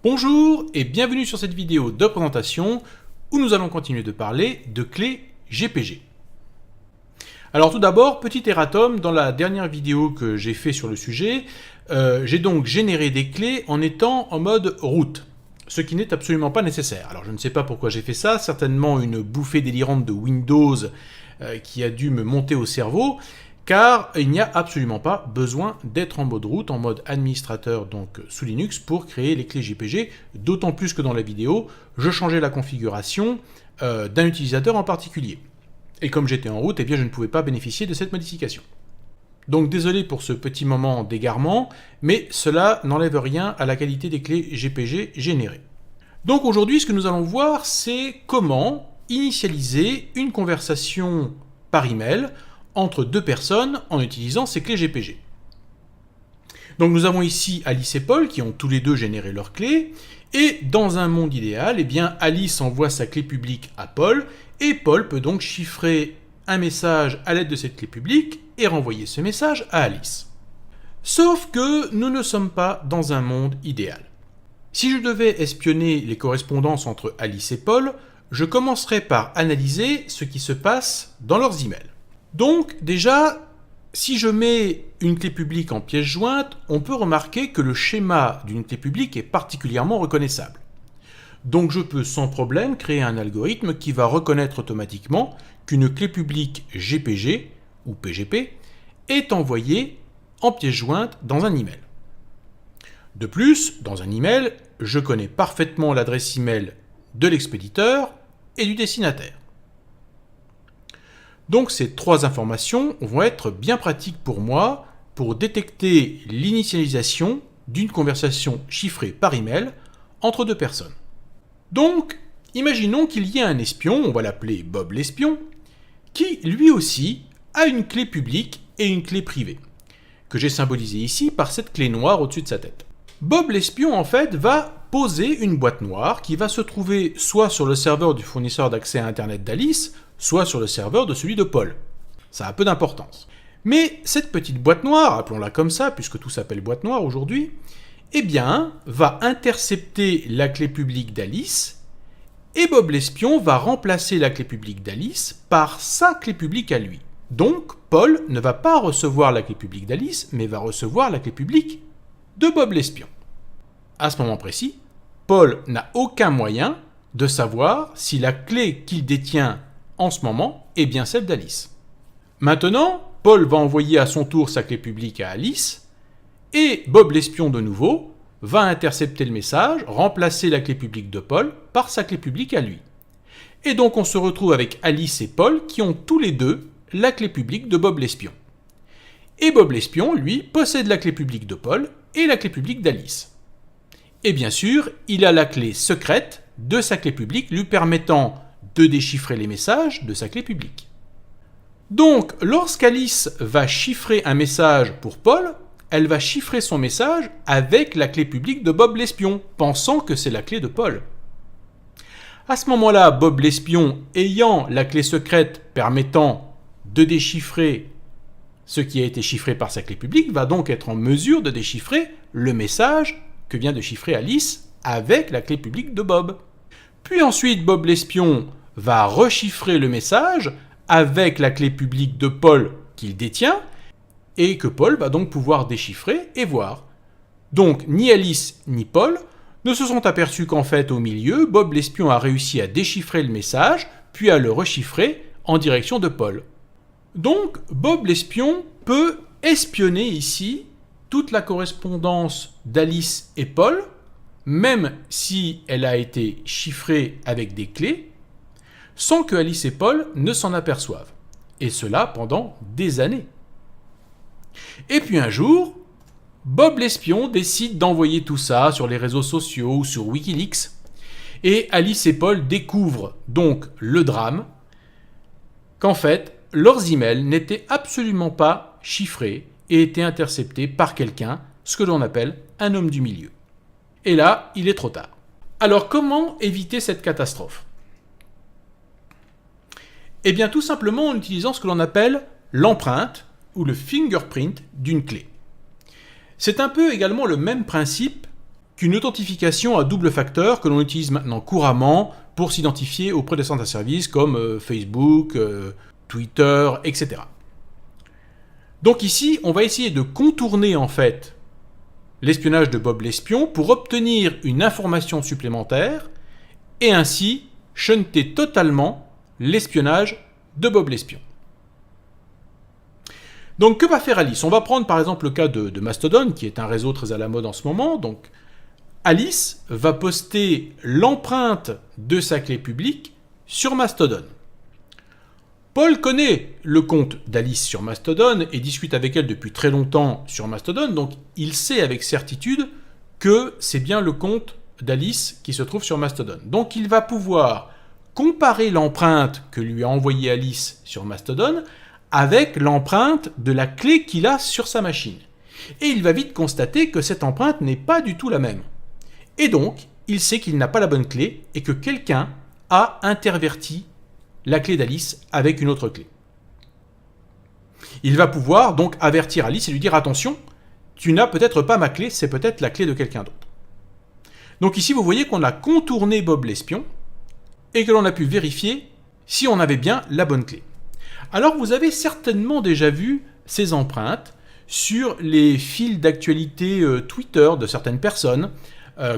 Bonjour et bienvenue sur cette vidéo de présentation où nous allons continuer de parler de clés GPG. Alors tout d'abord, petit erratum, dans la dernière vidéo que j'ai fait sur le sujet, j'ai donc généré des clés en étant en mode root, ce qui n'est absolument pas nécessaire. Alors je ne sais pas pourquoi j'ai fait ça, certainement une bouffée délirante de Windows qui a dû me monter au cerveau, car il n'y a absolument pas besoin d'être en mode root, en mode administrateur donc sous Linux pour créer les clés GPG, d'autant plus que dans la vidéo, je changeais la configuration d'un utilisateur en particulier. Et comme j'étais en root, eh bien je ne pouvais pas bénéficier de cette modification. Donc désolé pour ce petit moment d'égarement, mais cela n'enlève rien à la qualité des clés GPG générées. Donc aujourd'hui, ce que nous allons voir, c'est comment initialiser une conversation par email entre deux personnes en utilisant ces clés GPG. Donc nous avons ici Alice et Paul qui ont tous les deux généré leurs clés, et dans un monde idéal, eh bien Alice envoie sa clé publique à Paul, et Paul peut donc chiffrer un message à l'aide de cette clé publique et renvoyer ce message à Alice. Sauf que nous ne sommes pas dans un monde idéal. Si je devais espionner les correspondances entre Alice et Paul, je commencerais par analyser ce qui se passe dans leurs emails. Donc déjà, si je mets une clé publique en pièce jointe, on peut remarquer que le schéma d'une clé publique est particulièrement reconnaissable. Donc je peux sans problème créer un algorithme qui va reconnaître automatiquement qu'une clé publique GPG ou PGP est envoyée en pièce jointe dans un email. De plus, dans un email, je connais parfaitement l'adresse email de l'expéditeur et du destinataire. Donc ces trois informations vont être bien pratiques pour moi pour détecter l'initialisation d'une conversation chiffrée par email entre deux personnes. Donc, imaginons qu'il y ait un espion, on va l'appeler Bob l'espion, qui lui aussi a une clé publique et une clé privée, que j'ai symbolisée ici par cette clé noire au-dessus de sa tête. Bob l'espion en fait va poser une boîte noire qui va se trouver soit sur le serveur du fournisseur d'accès à Internet d'Alice, soit sur le serveur de celui de Paul. Ça a peu d'importance. Mais cette petite boîte noire, appelons-la comme ça, puisque tout s'appelle boîte noire aujourd'hui, eh bien, va intercepter la clé publique d'Alice, et Bob l'espion va remplacer la clé publique d'Alice par sa clé publique à lui. Donc, Paul ne va pas recevoir la clé publique d'Alice, mais va recevoir la clé publique de Bob l'espion. À ce moment précis, Paul n'a aucun moyen de savoir si la clé qu'il détient en ce moment est bien celle d'Alice. Maintenant, Paul va envoyer à son tour sa clé publique à Alice, et Bob l'espion de nouveau va intercepter le message, remplacer la clé publique de Paul par sa clé publique à lui. Et donc on se retrouve avec Alice et Paul qui ont tous les deux la clé publique de Bob l'espion. Et Bob l'espion, lui, possède la clé publique de Paul et la clé publique d'Alice. Et bien sûr, il a la clé secrète de sa clé publique lui permettant de déchiffrer les messages de sa clé publique. Donc, lorsqu'Alice va chiffrer un message pour Paul, elle va chiffrer son message avec la clé publique de Bob l'espion, pensant que c'est la clé de Paul. À ce moment-là, Bob l'espion, ayant la clé secrète permettant de déchiffrer ce qui a été chiffré par sa clé publique, va donc être en mesure de déchiffrer le message que vient de chiffrer Alice avec la clé publique de Bob. Puis ensuite, Bob l'espion va rechiffrer le message avec la clé publique de Paul qu'il détient et que Paul va donc pouvoir déchiffrer et voir. Donc ni Alice ni Paul ne se sont aperçus qu'en fait au milieu, Bob l'espion a réussi à déchiffrer le message puis à le rechiffrer en direction de Paul. Donc Bob l'espion peut espionner ici toute la correspondance d'Alice et Paul, même si elle a été chiffrée avec des clés, sans que Alice et Paul ne s'en aperçoivent. Et cela pendant des années. Et puis un jour, Bob l'espion décide d'envoyer tout ça sur les réseaux sociaux ou sur Wikileaks, et Alice et Paul découvrent donc le drame, qu'en fait, leurs emails n'étaient absolument pas chiffrés et étaient interceptés par quelqu'un, ce que l'on appelle un homme du milieu. Et là, il est trop tard. Alors comment éviter cette catastrophe ? Eh bien tout simplement en utilisant ce que l'on appelle l'empreinte ou le fingerprint d'une clé. C'est un peu également le même principe qu'une authentification à double facteur que l'on utilise maintenant couramment pour s'identifier auprès des centres de services comme Facebook, Twitter, etc. Donc ici, on va essayer de contourner en fait l'espionnage de Bob l'espion pour obtenir une information supplémentaire et ainsi shunter totalement l'espionnage de Bob l'espion. Donc que va faire Alice? On va prendre par exemple le cas de Mastodon, qui est un réseau très à la mode en ce moment. Donc Alice va poster l'empreinte de sa clé publique sur Mastodon. Paul connaît le compte d'Alice sur Mastodon et discute avec elle depuis très longtemps sur Mastodon, donc il sait avec certitude que c'est bien le compte d'Alice qui se trouve sur Mastodon. Donc il va pouvoir comparer l'empreinte que lui a envoyée Alice sur Mastodon avec l'empreinte de la clé qu'il a sur sa machine. Et il va vite constater que cette empreinte n'est pas du tout la même. Et donc, il sait qu'il n'a pas la bonne clé et que quelqu'un a interverti la clé d'Alice avec une autre clé. Il va pouvoir donc avertir Alice et lui dire « Attention, tu n'as peut-être pas ma clé, c'est peut-être la clé de quelqu'un d'autre. » Donc ici, vous voyez qu'on a contourné Bob l'espion et que l'on a pu vérifier si on avait bien la bonne clé. Alors, vous avez certainement déjà vu ces empreintes sur les fils d'actualité Twitter de certaines personnes,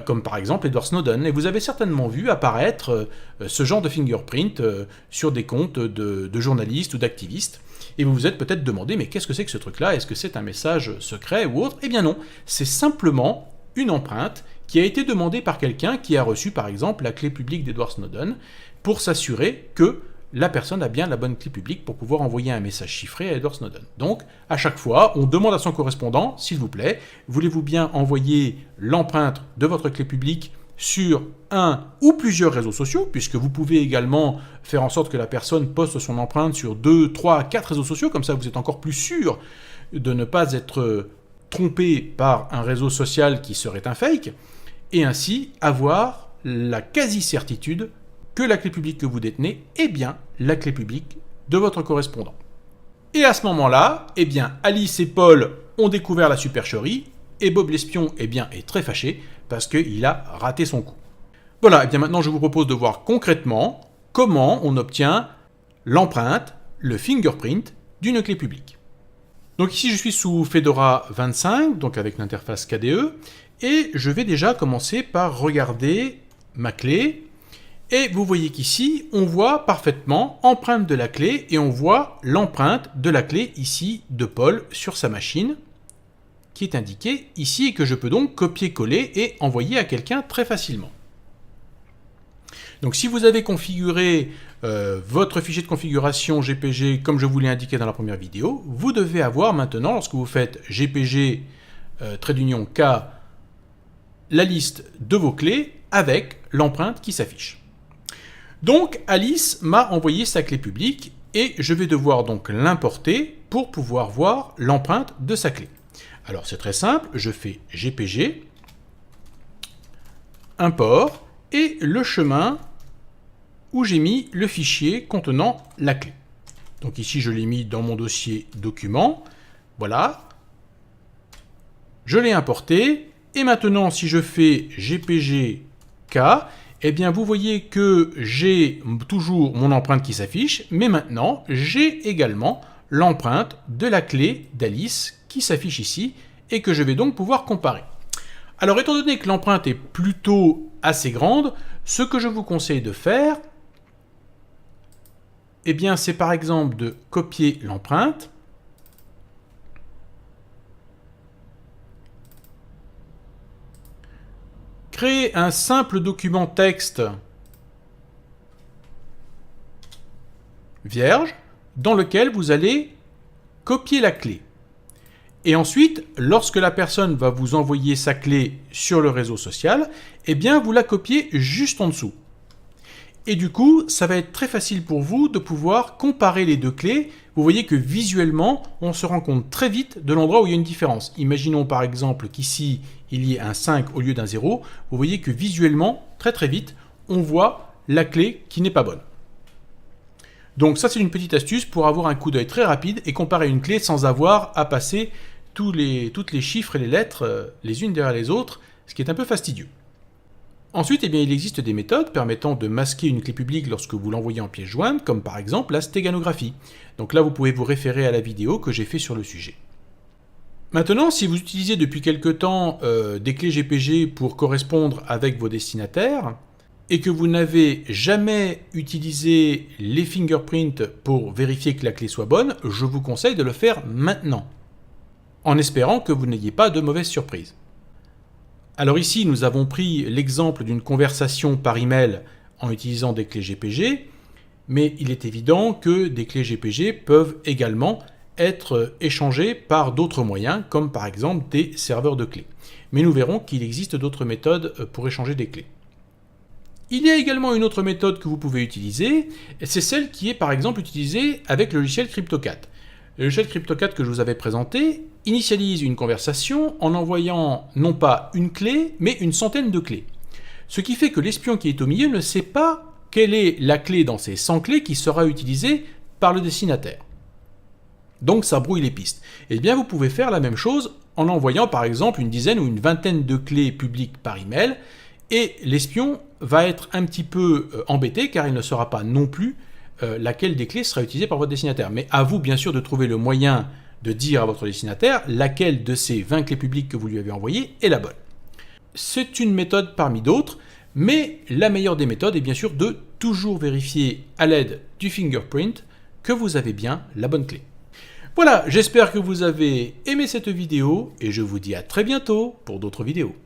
comme par exemple Edward Snowden, et vous avez certainement vu apparaître ce genre de fingerprint sur des comptes de journalistes ou d'activistes, et vous vous êtes peut-être demandé, mais qu'est-ce que c'est que ce truc-là? Est-ce que c'est un message secret ou autre? Eh bien non, c'est simplement une empreinte qui a été demandée par quelqu'un qui a reçu par exemple la clé publique d'Edward Snowden pour s'assurer que la personne a bien la bonne clé publique pour pouvoir envoyer un message chiffré à Edward Snowden. Donc, à chaque fois, on demande à son correspondant, s'il vous plaît, voulez-vous bien envoyer l'empreinte de votre clé publique sur un ou plusieurs réseaux sociaux, puisque vous pouvez également faire en sorte que la personne poste son empreinte sur 2, 3, 4 réseaux sociaux, comme ça vous êtes encore plus sûr de ne pas être trompé par un réseau social qui serait un fake, et ainsi avoir la quasi-certitude que la clé publique que vous détenez est bien la clé publique de votre correspondant. Et à ce moment-là, eh bien, Alice et Paul ont découvert la supercherie, et Bob l'espion est très fâché parce qu'il a raté son coup. Voilà, et bien maintenant je vous propose de voir concrètement comment on obtient l'empreinte, le fingerprint d'une clé publique. Donc ici je suis sous Fedora 25, donc avec l'interface KDE, et je vais déjà commencer par regarder ma clé. Et vous voyez qu'ici, on voit parfaitement empreinte de la clé et on voit l'empreinte de la clé ici de Paul sur sa machine qui est indiquée ici et que je peux donc copier-coller et envoyer à quelqu'un très facilement. Donc si vous avez configuré votre fichier de configuration GPG comme je vous l'ai indiqué dans la première vidéo, vous devez avoir maintenant, lorsque vous faites GPG K, la liste de vos clés avec l'empreinte qui s'affiche. Donc Alice m'a envoyé sa clé publique et je vais devoir donc l'importer pour pouvoir voir l'empreinte de sa clé. Alors c'est très simple, je fais GPG, import et le chemin où j'ai mis le fichier contenant la clé. Donc ici je l'ai mis dans mon dossier document, voilà, je l'ai importé et maintenant si je fais GPG K, eh bien vous voyez que j'ai toujours mon empreinte qui s'affiche, mais maintenant j'ai également l'empreinte de la clé d'Alice qui s'affiche ici et que je vais donc pouvoir comparer. Alors étant donné que l'empreinte est plutôt assez grande, ce que je vous conseille de faire, eh bien c'est par exemple de copier l'empreinte, créer un simple document texte vierge dans lequel vous allez copier la clé. Et ensuite, lorsque la personne va vous envoyer sa clé sur le réseau social, eh bien vous la copiez juste en dessous. Et du coup, ça va être très facile pour vous de pouvoir comparer les deux clés. Vous voyez que visuellement, on se rend compte très vite de l'endroit où il y a une différence. Imaginons par exemple qu'ici, il y ait un 5 au lieu d'un 0. Vous voyez que visuellement, très très vite, on voit la clé qui n'est pas bonne. Donc ça, c'est une petite astuce pour avoir un coup d'œil très rapide et comparer une clé sans avoir à passer toutes les chiffres et les lettres les unes derrière les autres. ce qui est un peu fastidieux. Ensuite, il existe des méthodes permettant de masquer une clé publique lorsque vous l'envoyez en pièce jointe, comme par exemple la stéganographie. Donc là, vous pouvez vous référer à la vidéo que j'ai fait sur le sujet. Maintenant, si vous utilisez depuis quelque temps des clés GPG pour correspondre avec vos destinataires, et que vous n'avez jamais utilisé les fingerprints pour vérifier que la clé soit bonne, je vous conseille de le faire maintenant, en espérant que vous n'ayez pas de mauvaises surprises. Alors ici, nous avons pris l'exemple d'une conversation par email en utilisant des clés GPG, mais il est évident que des clés GPG peuvent également être échangées par d'autres moyens, comme par exemple des serveurs de clés. Mais nous verrons qu'il existe d'autres méthodes pour échanger des clés. Il y a également une autre méthode que vous pouvez utiliser, c'est celle qui est par exemple utilisée avec le logiciel CryptoCat. Le logiciel CryptoCat que je vous avais présenté initialise une conversation en envoyant non pas une clé, mais une centaine de clés. Ce qui fait que l'espion qui est au milieu ne sait pas quelle est la clé dans ces 100 clés qui sera utilisée par le destinataire. Donc ça brouille les pistes. Eh bien vous pouvez faire la même chose en envoyant par exemple une dizaine ou une vingtaine de clés publiques par email, et l'espion va être un petit peu embêté car il ne saura pas non plus laquelle des clés sera utilisée par votre destinataire. Mais à vous bien sûr de trouver le moyen de dire à votre destinataire laquelle de ces 20 clés publiques que vous lui avez envoyées est la bonne. C'est une méthode parmi d'autres, mais la meilleure des méthodes est bien sûr de toujours vérifier à l'aide du fingerprint que vous avez bien la bonne clé. Voilà, j'espère que vous avez aimé cette vidéo et je vous dis à très bientôt pour d'autres vidéos.